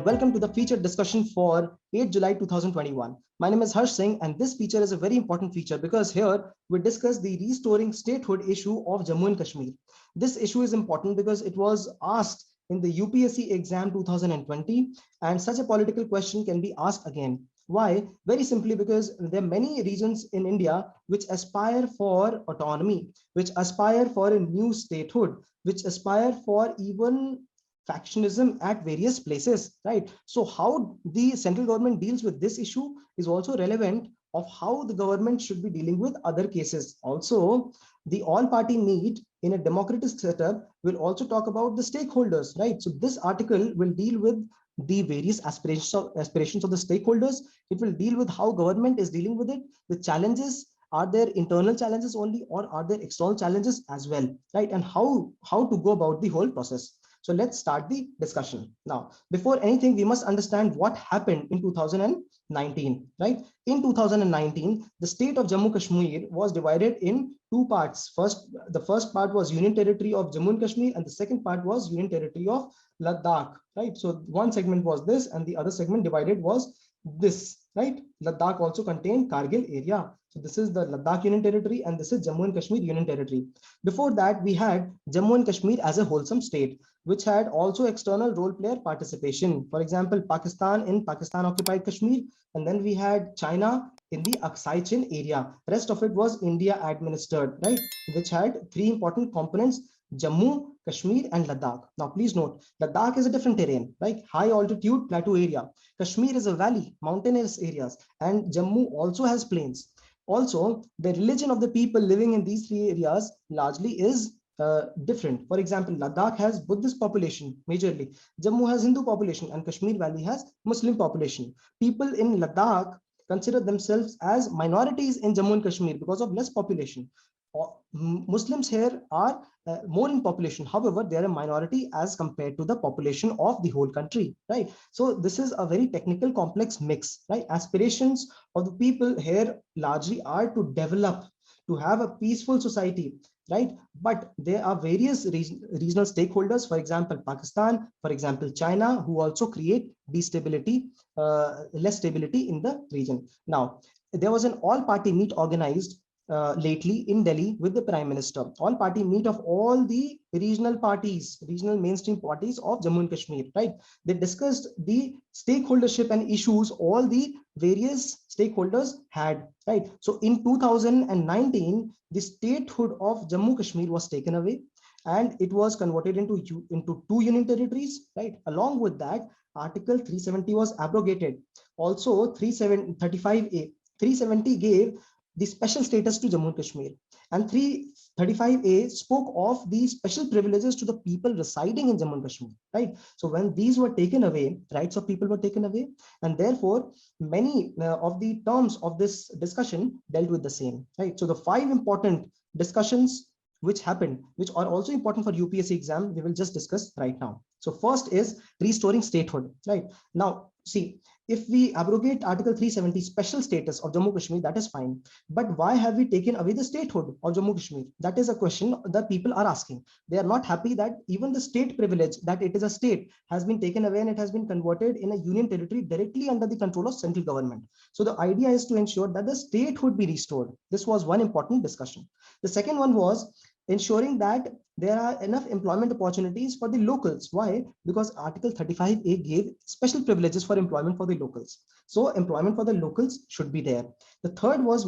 and welcome to the featured discussion for 8 July 2021. My name is Harsh Singh, and this feature is a very important feature because here we discuss the restoring statehood issue of Jammu and Kashmir. This issue is important because it was asked in the UPSC exam 2020, and such a political question can be asked again. Why? Very simply because there are many regions in India which aspire for autonomy, which aspire for a new statehood, which aspire for even factionism at various places, right? So how the central government deals with this issue is also relevant of how the government should be dealing with other cases. Also, the all party meet in a democratic setup will also talk about the stakeholders, right? So this article will deal with the various aspirations of the stakeholders. It will deal with how government is dealing with it, the challenges. Are there internal challenges only, or are there external challenges as well, right? And how to go about the whole process. So let's start the discussion. Now, before anything, we must understand what happened in 2019, right? In 2019, the state of Jammu Kashmir was divided in two parts. The first part was Union Territory of Jammu and Kashmir, and the second part was Union Territory of Ladakh, right? So one segment was this, and the other segment divided was this, right? Ladakh also contained Kargil area. So this is the Ladakh Union Territory, and this is Jammu and Kashmir Union Territory. Before that, we had Jammu and Kashmir as a wholesome state, which had also external role player participation. For example, Pakistan in Pakistan occupied Kashmir, and then we had China in the Aksai Chin area. Rest of it was India administered, right? Which had three important components: Jammu, Kashmir, and Ladakh. Now, please note, Ladakh is a different terrain, like high altitude plateau area. Kashmir is a valley, mountainous areas, and Jammu also has plains. Also, the religion of the people living in these three areas largely is different. For example, Ladakh has Buddhist population majorly, Jammu has Hindu population, and Kashmir Valley has Muslim population. People in Ladakh consider themselves as minorities in Jammu and Kashmir because of less population. Muslims here are more in population. However, they are a minority as compared to the population of the whole country, right? So this is a very technical, complex mix, right? Aspirations of the people here largely are to develop, to have a peaceful society, right? But there are various regional stakeholders, for example, Pakistan, for example, China, who also create destability, less stability in the region. Now, there was an all-party meet organized lately in Delhi with the Prime Minister. All party meet of all the regional parties, regional mainstream parties of Jammu and Kashmir, right? They discussed the stakeholdership and issues all the various stakeholders had, right? So in 2019, the statehood of Jammu Kashmir was taken away, and it was converted into two union territories, right? Along with that, Article 370 was abrogated. Also, 335A, 370 gave the special status to Jammu and Kashmir, and 335A spoke of the special privileges to the people residing in Jammu and Kashmir, right? So when these were taken away, rights of people were taken away, and therefore many of the terms of this discussion dealt with the same, right? So the five important discussions which happened, which are also important for UPSC exam, we will just discuss right now. So first is restoring statehood, right? Now, see, if we abrogate Article 370 special status of Jammu Kashmir, that is fine. But why have we taken away the statehood of Jammu Kashmir? That is a question that people are asking. They are not happy that even the state privilege, that it is a state, has been taken away and it has been converted in a union territory directly under the control of central government. So the idea is to ensure that the statehood be restored. This was one important discussion. The second one was ensuring that there are enough employment opportunities for the locals. Why? Because Article 35A gave special privileges for employment for the locals. So employment for the locals should be there. The third was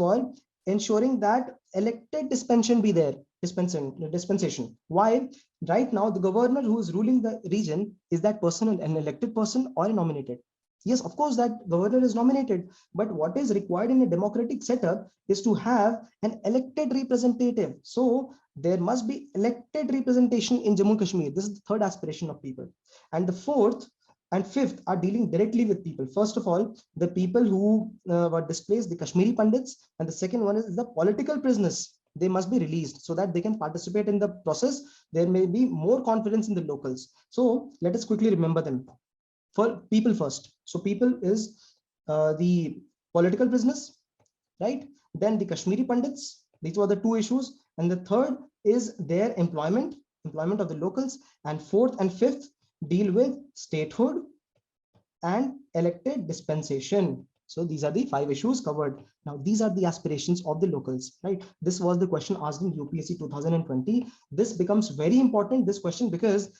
ensuring that elected dispensation be there. Dispensation. Why? Right now, the governor who is ruling the region, is that person an elected person or a nominated? Yes, of course, that governor is nominated, but what is required in a democratic setup is to have an elected representative. So there must be elected representation in Jammu and Kashmir. This is the third aspiration of people. And the fourth and fifth are dealing directly with people. First of all, the people who were displaced, the Kashmiri Pandits, and the second one is the political prisoners. They must be released so that they can participate in the process. There may be more confidence in the locals. So let us quickly remember them. For people first. So people is the political prisoners, right? Then the Kashmiri Pandits. These were the two issues. And the third is their employment of the locals. And fourth and fifth deal with statehood, and elected dispensation. So these are the 5 issues covered. Now, these are the aspirations of the locals, right? This was the question asked in UPSC 2020. This becomes very important, this question, because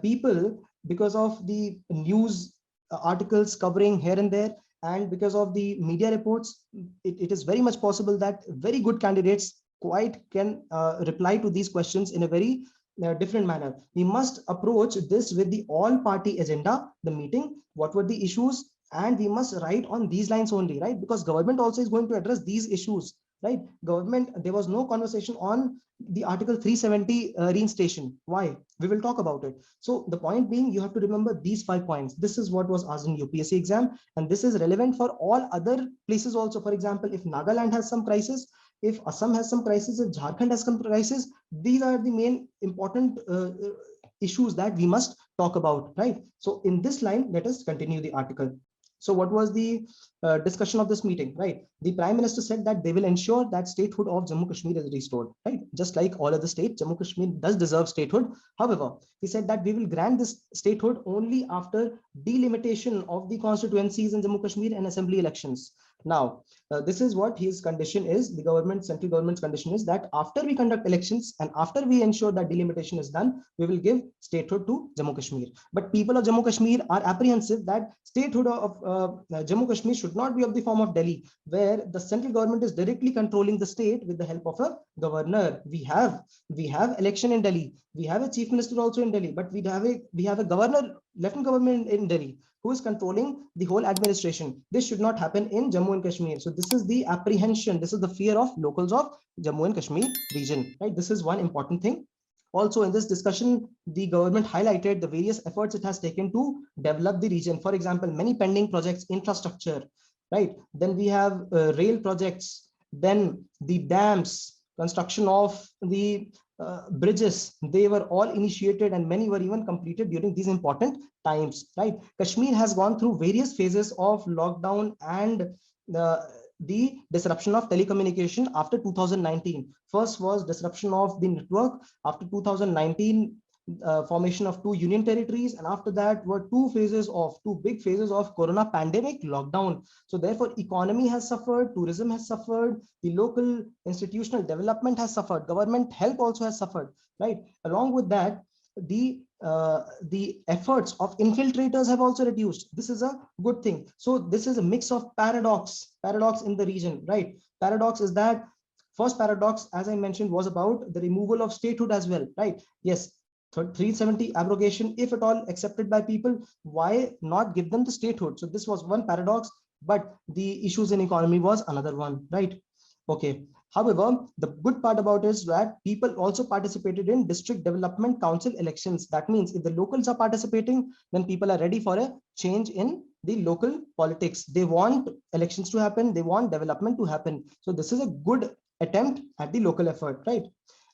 people, because of the news articles covering here and there, and because of the media reports, it is very much possible that very good candidates quite can reply to these questions in a very different manner. We must approach this with the all party agenda, the meeting, what were the issues, and we must write on these lines only, right? Because government also is going to address these issues, right? Government, there was no conversation on the article 370 reinstation. Why? We will talk about it. So the point being, you have to remember these 5 points. This is what was asked in UPSC exam, and this is relevant for all other places also. For example, if Nagaland has some crisis, if Assam has some crisis, if Jharkhand has some crisis, these are the main important issues that we must talk about, right? So in this line, let us continue the article. So what was the discussion of this meeting, right? The Prime Minister said that they will ensure that statehood of Jammu Kashmir is restored, right? Just like all other states, Jammu Kashmir does deserve statehood. However, he said that we will grant this statehood only after delimitation of the constituencies in Jammu Kashmir and assembly elections. Now, this is what his condition is. The government, central government's condition is that after we conduct elections and after we ensure that delimitation is done, we will give statehood to Jammu Kashmir. But people of Jammu Kashmir are apprehensive that statehood of Jammu Kashmir should not be of the form of Delhi, where the central government is directly controlling the state with the help of a governor. We have election in Delhi. We have a chief minister also in Delhi, but we have a governor, lieutenant government in Delhi, who is controlling the whole administration. This should not happen in Jammu and Kashmir. So this is the apprehension, this is the fear of locals of Jammu and Kashmir region, right? This is one important thing. Also in this discussion, the government highlighted the various efforts it has taken to develop the region. For example, many pending projects, infrastructure, right? Then we have rail projects, then the dams, construction of the bridges, they were all initiated and many were even completed during these important times, right? Kashmir has gone through various phases of lockdown and the disruption of telecommunication after 2019. First was disruption of the network. After 2019, formation of 2 union territories, and after that were 2 big phases of corona pandemic lockdown. So therefore economy has suffered, tourism has suffered, the local institutional development has suffered, government help also has suffered, right? Along with that, the efforts of infiltrators have also reduced. This is a good thing. So this is a mix of paradox in the region, right? Paradox is that first paradox, as I mentioned, was about the removal of statehood as well, right? Yes, 370 abrogation, if at all accepted by people, why not give them the statehood? So this was one paradox, but the issues in economy was another one, right? Okay. However, the good part about it is that people also participated in district development council elections. That means if the locals are participating, then people are ready for a change in the local politics. They want elections to happen. They want development to happen. So this is a good attempt at the local effort, right?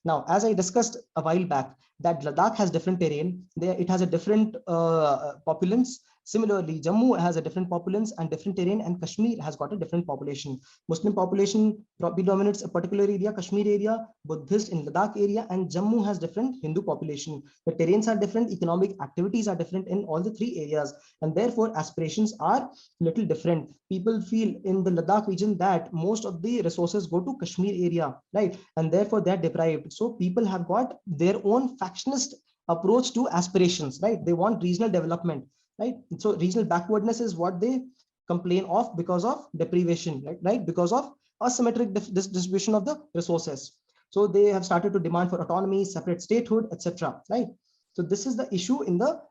Now, as I discussed a while back, that Ladakh has different terrain. There, it has a different populace. Similarly, Jammu has a different populace and different terrain, and Kashmir has got a different population. Muslim population predominates a particular area, Kashmir area, Buddhist in Ladakh area, and Jammu has different Hindu population. The terrains are different, economic activities are different in all the 3 areas, and therefore aspirations are little different. People feel in the Ladakh region that most of the resources go to Kashmir area, right? And therefore they're deprived. So people have got their own factionist approach to aspirations, right? They want regional development, right? So regional backwardness is what they complain of because of deprivation, right? Because of asymmetric distribution of the resources. So they have started to demand for autonomy, separate statehood, etc., right? So this is the issue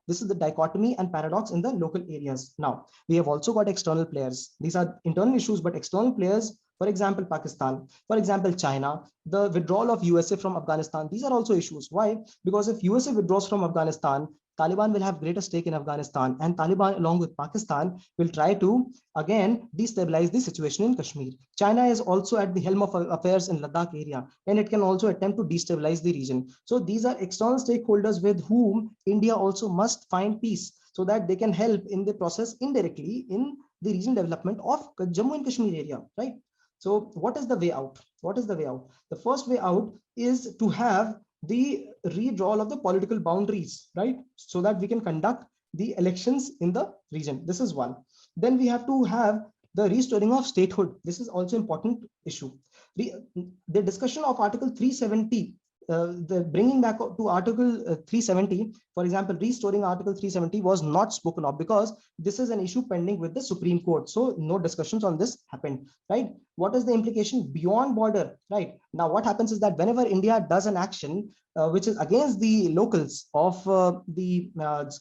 this is the dichotomy and paradox in the local areas. Now, we have also got external players. These are internal issues, but external players, for example, Pakistan, for example, China, the withdrawal of USA from Afghanistan, these are also issues. Why? Because if USA withdraws from Afghanistan, Taliban will have greater stake in Afghanistan, and Taliban along with Pakistan will try to again destabilize the situation in Kashmir. China is also at the helm of affairs in Ladakh area, and it can also attempt to destabilize the region. So these are external stakeholders with whom India also must find peace so that they can help in the process indirectly in the regional development of Jammu and Kashmir area, right? So what is the way out? What is the way out? The first way out is to have the redrawal of the political boundaries, right? So that we can conduct the elections in the region. This is one. Then we have to have the restoring of statehood. This is also important issue. The discussion of Article 370, the bringing back to Article 370, for example, restoring Article 370 was not spoken of because this is an issue pending with the Supreme Court. So no discussions on this happened, right? What is the implication beyond border, right? Now, what happens is that whenever India does an action which is against the locals of the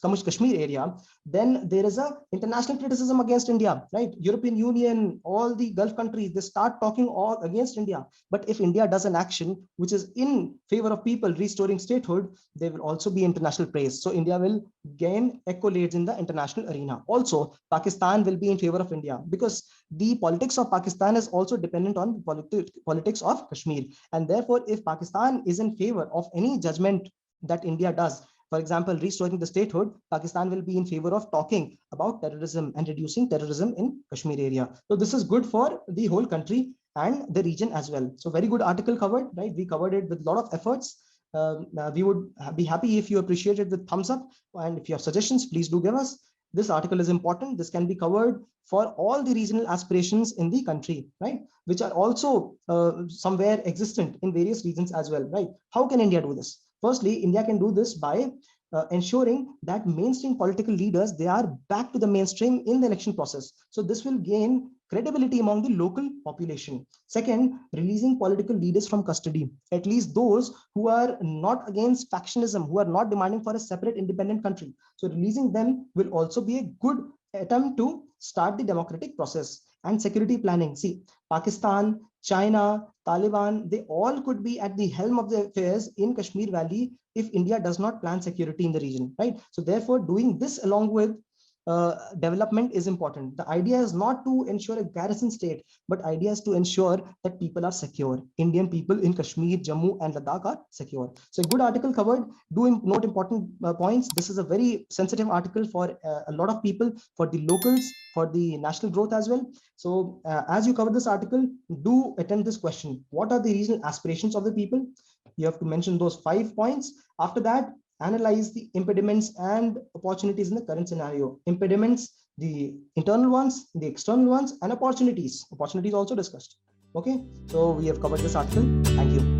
Kashmir area, then there is a international criticism against India, right? European Union, all the Gulf countries, they start talking all against India. But if India does an action which is in favor of people restoring statehood, there will also be international praise. So India will gain accolades in the international arena. Also, Pakistan will be in favor of India because the politics of Pakistan is also dependent on the politics of Kashmir. And therefore, if Pakistan is in favor of any judgment that India does, for example, restoring the statehood, Pakistan will be in favor of talking about terrorism and reducing terrorism in Kashmir area. So this is good for the whole country and the region as well. So very good article covered, right? We covered it with a lot of efforts. We would be happy if you appreciate it with thumbs up. And if you have suggestions, please do give us. This article is important. This can be covered for all the regional aspirations in the country, right? Which are also somewhere existent in various regions as well, right? How can India do this? Firstly, India can do this by ensuring that mainstream political leaders, they are back to the mainstream in the election process. So this will gain credibility among the local population. Second, releasing political leaders from custody, at least those who are not against factionism, who are not demanding for a separate independent country. So releasing them will also be a good attempt to start the democratic process. And security planning. See, Pakistan, China, Taliban, they all could be at the helm of the affairs in Kashmir Valley if India does not plan security in the region, right? So therefore, doing this along with development is important. The idea is not to ensure a garrison state, but idea is to ensure that people are secure. Indian people in Kashmir, Jammu and Ladakh are secure. So a good article covered. Do note important points. This is a very sensitive article for a lot of people, for the locals, for the national growth as well. So as you cover this article, do attempt this question. What are the regional aspirations of the people? You have to mention those 5 points. After that, analyze the impediments and opportunities in the current scenario. Impediments, the internal ones, the external ones, and opportunities. Opportunities also discussed. Okay, so we have covered this article. Thank you.